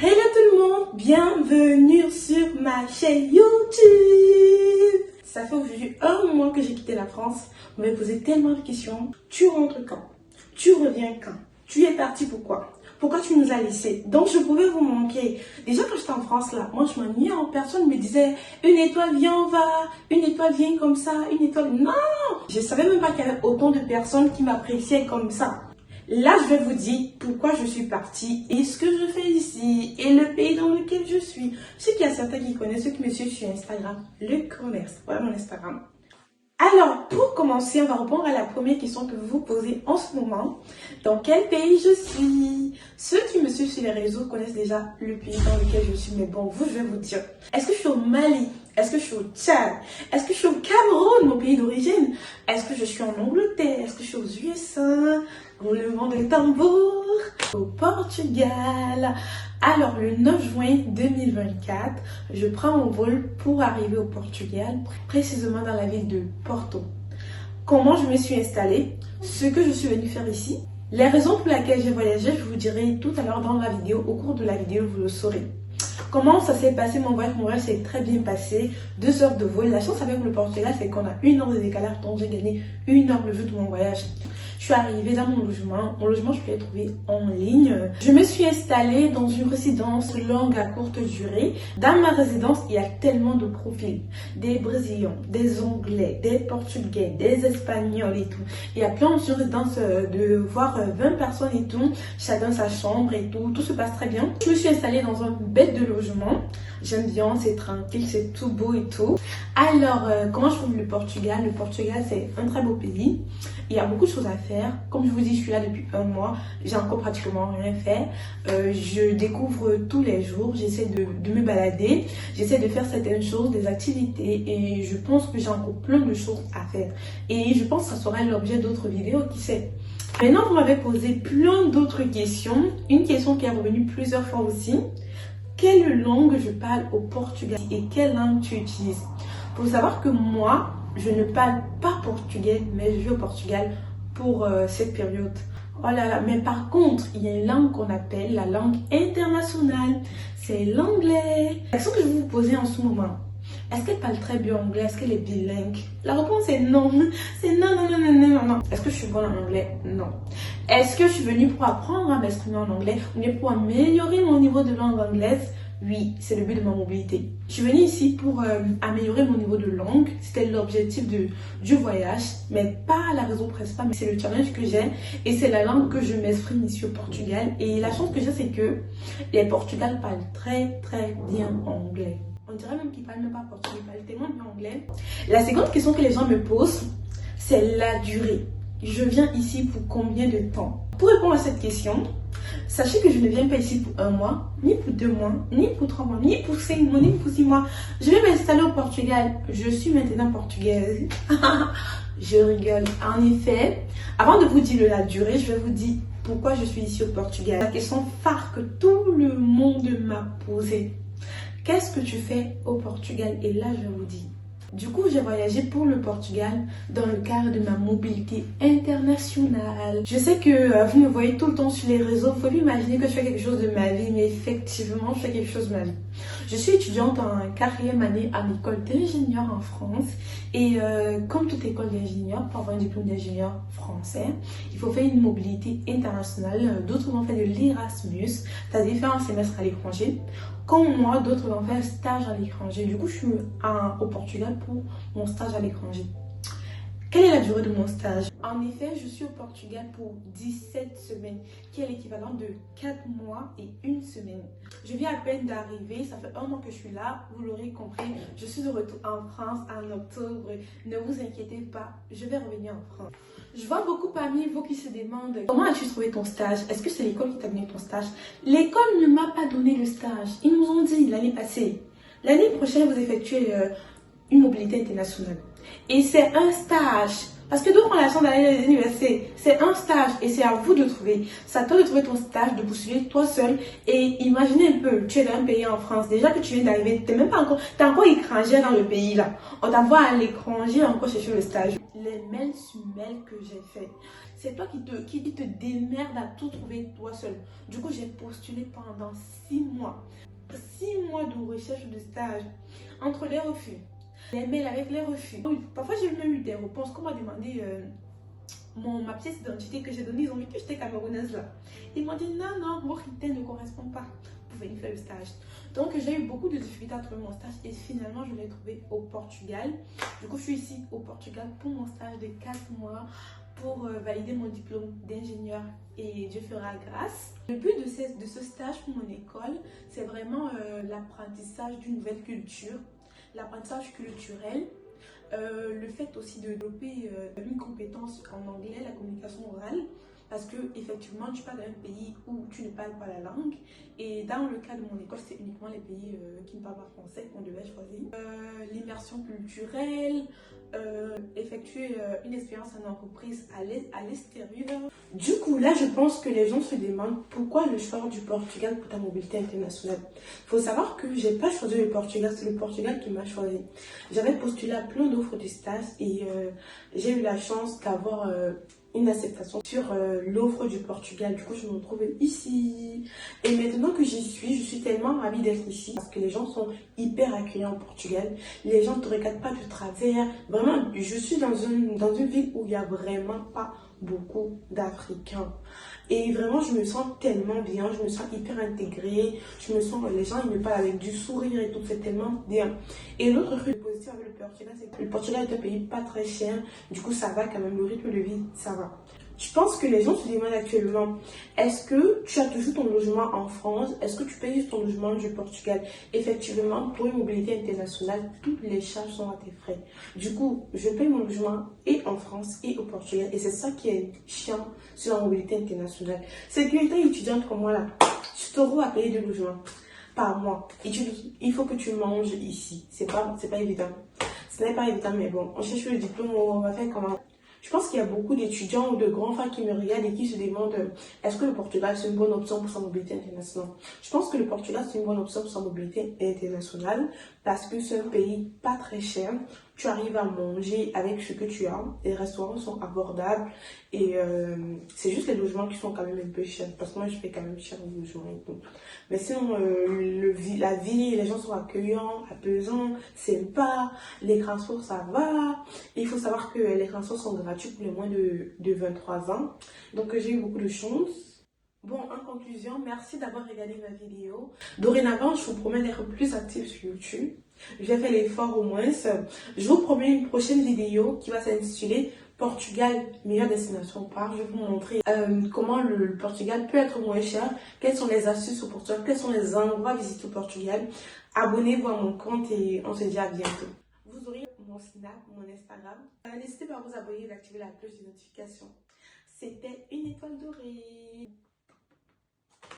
Hello tout le monde, bienvenue sur ma chaîne YouTube. Ça fait aujourd'hui un mois que j'ai quitté la France. Vous m'avez posé tellement de questions. Tu rentres quand? Tu reviens quand? Tu es parti pourquoi? Pourquoi tu nous as laissés? Donc je pouvais vous manquer. Déjà quand j'étais en France là, moi je m'ennuyais, personne me disait une étoile viens on va, une étoile vient comme ça, une étoile. Non! Je savais même pas qu'il y avait autant de personnes qui m'appréciaient comme ça. Là, je vais vous dire pourquoi je suis partie et ce que je fais ici et le pays dans lequel je suis. Je sais qu'il y a certains qui connaissent, ceux qui me suivent sur Instagram, le connaissent. Voilà mon Instagram. Alors, pour commencer, on va répondre à la première question que vous vous posez en ce moment. Dans quel pays je suis? Ceux qui me suivent sur les réseaux connaissent déjà le pays dans lequel je suis. Mais bon, vous, je vais vous dire. Est-ce que je suis au Mali? Est-ce que je suis au Tchad? Est-ce que je suis au Cameroun, mon pays d'origine? Est-ce que je suis en Angleterre? Est-ce que je suis aux USA? Roulement de tambour. Au Portugal. Alors, le 9 juin 2024, je prends mon vol pour arriver au Portugal, précisément dans la ville de Porto. Comment je me suis installée? Ce que je suis venue faire ici? Les raisons pour lesquelles j'ai voyagé, je vous dirai tout à l'heure dans la vidéo. Au cours de la vidéo, vous le saurez. Comment ça s'est passé mon voyage? Mon voyage s'est très bien passé. 2 heures de vol. La chance avec le Portugal, c'est qu'on a 1 heure de décalage, donc j'ai gagné 1 heure le jeu de mon voyage. Je suis arrivée dans mon logement. Mon logement, je peux le trouver en ligne. Je me suis installée dans une résidence longue à courte durée. Dans ma résidence, il y a tellement de profils. Des Brésiliens, des Anglais, des Portugais, des Espagnols et tout. Il y a plein de résidences de voir 20 personnes et tout. Chacun sa chambre et tout. Tout se passe très bien. Je me suis installée dans un bête de logement. J'aime bien, c'est tranquille, c'est tout beau et tout. Alors, comment je trouve le Portugal? Le Portugal, c'est un très beau pays. Il y a beaucoup de choses à faire. Comme je vous dis, je suis là depuis un mois. J'ai encore pratiquement rien fait. Je découvre tous les jours. J'essaie de me balader. J'essaie de faire certaines choses, des activités. Et je pense que j'ai encore plein de choses à faire. Et je pense que ça sera l'objet d'autres vidéos, qui sait. Maintenant, vous m'avez posé plein d'autres questions. Une question qui est revenue plusieurs fois aussi. Quelle langue je parle au Portugal et quelle langue tu utilises? Pour savoir que moi, je ne parle pas portugais, mais je vis au Portugal pour cette période. Oh là là, mais par contre, il y a une langue qu'on appelle la langue internationale. C'est l'anglais. La question que je vais vous poser en ce moment, est-ce qu'elle parle très bien anglais? Est-ce qu'elle est bilingue? La réponse est non. C'est non, non, non, non, non, non. Est-ce que je suis bonne en anglais? Non. Est-ce que je suis venue pour apprendre à m'exprimer en anglais ou bien pour améliorer mon niveau de langue anglaise? Oui, c'est le but de ma mobilité. Je suis venue ici pour améliorer mon niveau de langue. C'était l'objectif du voyage, mais pas la raison principale. Mais c'est le challenge que j'ai et c'est la langue que je m'exprime ici au Portugal. Et la chance que j'ai, c'est que les Portugais parlent très très bien anglais. On dirait même qu'ils parlent même pas portugais, ils parlent tellement bien anglais. La seconde question que les gens me posent, c'est la durée. Je viens ici pour combien de temps? Pour répondre à cette question, sachez que je ne viens pas ici pour 1 mois, ni pour 2 mois, ni pour 3 mois, ni pour 5 mois, ni pour 6 mois. Je vais m'installer au Portugal. Je suis maintenant portugaise. Je rigole. En effet, avant de vous dire la durée, je vais vous dire pourquoi je suis ici au Portugal. La question phare que tout le monde m'a posée. Qu'est-ce que tu fais au Portugal? Et là, je vous dis. Du coup, j'ai voyagé pour le Portugal dans le cadre de ma mobilité internationale. Je sais que vous me voyez tout le temps sur les réseaux. Vous pouvez imaginer que je fais quelque chose de ma vie, mais effectivement, je fais quelque chose de ma vie. Je suis étudiante en 4e année à l'école d'ingénieur en France. Et comme toute école d'ingénieur, pour avoir un diplôme d'ingénieur français, il faut faire une mobilité internationale. D'autres vont faire de l'Erasmus, c'est-à-dire faire un semestre à l'étranger. Comme moi, d'autres vont faire un stage à l'étranger. Du coup, je suis au Portugal pour mon stage à l'étranger. Quelle est la durée de mon stage? En effet, je suis au Portugal pour 17 semaines, qui est l'équivalent de 4 mois et 1 semaine. Je viens à peine d'arriver, ça fait 1 mois que je suis là, vous l'aurez compris. Je suis de retour en France en octobre. Ne vous inquiétez pas, je vais revenir en France. Je vois beaucoup parmi vous qui se demandent comment as-tu trouvé ton stage? Est-ce que c'est l'école qui t'a donné ton stage? L'école ne m'a pas donné le stage. Ils nous ont dit l'année passée. L'année prochaine, vous effectuez une mobilité internationale. Et c'est un stage. Parce que d'autres ont la chance d'aller à l'université. C'est un stage et c'est à vous de trouver. C'est à toi de trouver ton stage, de postuler toi seul. Et imaginez un peu, tu es dans un pays en France. Déjà que tu viens d'arriver, t'es même pas encore, t'es encore étranger dans le pays là. On t'envoie à l'étranger encore chercher le stage. Les mails sur mails que j'ai fait, c'est toi qui te démerde à tout trouver toi seul. Du coup, j'ai postulé pendant 6 mois. 6 mois de recherche de stage entre les refus. Les mails avec les refus. Parfois, j'ai même eu des réponses. Qu'on m'a demandé ma pièce d'identité que j'ai donnée. Ils ont vu que j'étais camerounaise là. Ils m'ont dit non, vos critères ne correspondent pas pour venir faire le stage. Donc, j'ai eu beaucoup de difficultés à trouver mon stage et finalement, je l'ai trouvé au Portugal. Du coup, je suis ici au Portugal pour mon stage de 4 mois pour valider mon diplôme d'ingénieur et Dieu fera grâce. Le but de ce stage pour mon école, c'est vraiment l'apprentissage d'une nouvelle culture, l'apprentissage culturel, le fait aussi de développer une compétence en anglais, la communication orale, parce que effectivement tu pars dans un pays où tu ne parles pas la langue et dans le cas de mon école c'est uniquement les pays qui ne parlent pas français qu'on devait choisir. L'immersion culturelle, effectuer une expérience en entreprise à l'extérieur. Du coup là je pense que les gens se demandent pourquoi le choix du Portugal pour ta mobilité internationale. Il faut savoir que j'ai pas choisi le Portugal, c'est le Portugal qui m'a choisi. J'avais postulé à plein d'offres de stage et j'ai eu la chance d'avoir une acceptation sur l'offre du Portugal. Du coup, je me retrouve ici. Et maintenant que j'y suis, je suis tellement ravie d'être ici parce que les gens sont hyper accueillants au Portugal. Les gens ne te regardent pas de travers. Vraiment, je suis dans une ville où il n'y a vraiment pas beaucoup d'Africains. Et vraiment, je me sens tellement bien, je me sens hyper intégrée. Les gens, ils me parlent avec du sourire et tout, c'est tellement bien. Et l'autre truc positif avec le Portugal, c'est que le Portugal est un pays pas très cher. Du coup, ça va quand même, le rythme de vie, ça va. Je pense que les gens se demandent actuellement, est-ce que tu as toujours ton logement en France? Est-ce que tu payes ton logement du Portugal? Effectivement, pour une mobilité internationale, toutes les charges sont à tes frais. Du coup, je paye mon logement et en France et au Portugal. Et c'est ça qui est chiant sur la mobilité internationale. C'est que étant étudiante comme moi là, tu t'auras à payer de logement par mois. Et il faut que tu manges ici. C'est pas évident. Ce n'est pas évident, mais bon, on cherche le diplôme, on va faire comment? Je pense qu'il y a beaucoup d'étudiants ou de grands frères qui me regardent et qui se demandent est-ce que le Portugal c'est une bonne option pour sa mobilité internationale. Je pense que le Portugal c'est une bonne option pour sa mobilité internationale parce que c'est un pays pas très cher. Tu arrives à manger avec ce que tu as. Les restaurants sont abordables et c'est juste les logements qui sont quand même un peu chers parce que moi je paye quand même cher au logement et tout. Mais sinon, la vie, les gens sont accueillants, apaisants, sympas, les transports ça va. Et il faut savoir que les transports sont gratuits pour les moins de 23 ans. Donc j'ai eu beaucoup de chance. Bon, en conclusion, merci d'avoir regardé ma vidéo. Dorénavant, je vous promets d'être plus active sur YouTube. J'ai fait l'effort au moins. Je vous promets une prochaine vidéo qui va s'intituler Portugal, meilleure destination par. Je vais vous montrer comment le Portugal peut être moins cher, quelles sont les astuces au Portugal, quels sont les endroits à visiter au Portugal. Abonnez-vous à mon compte et on se dit à bientôt. Vous aurez mon Snap, mon Instagram. N'hésitez pas à vous abonner et d'activer la cloche de notification. C'était une étoile dorée.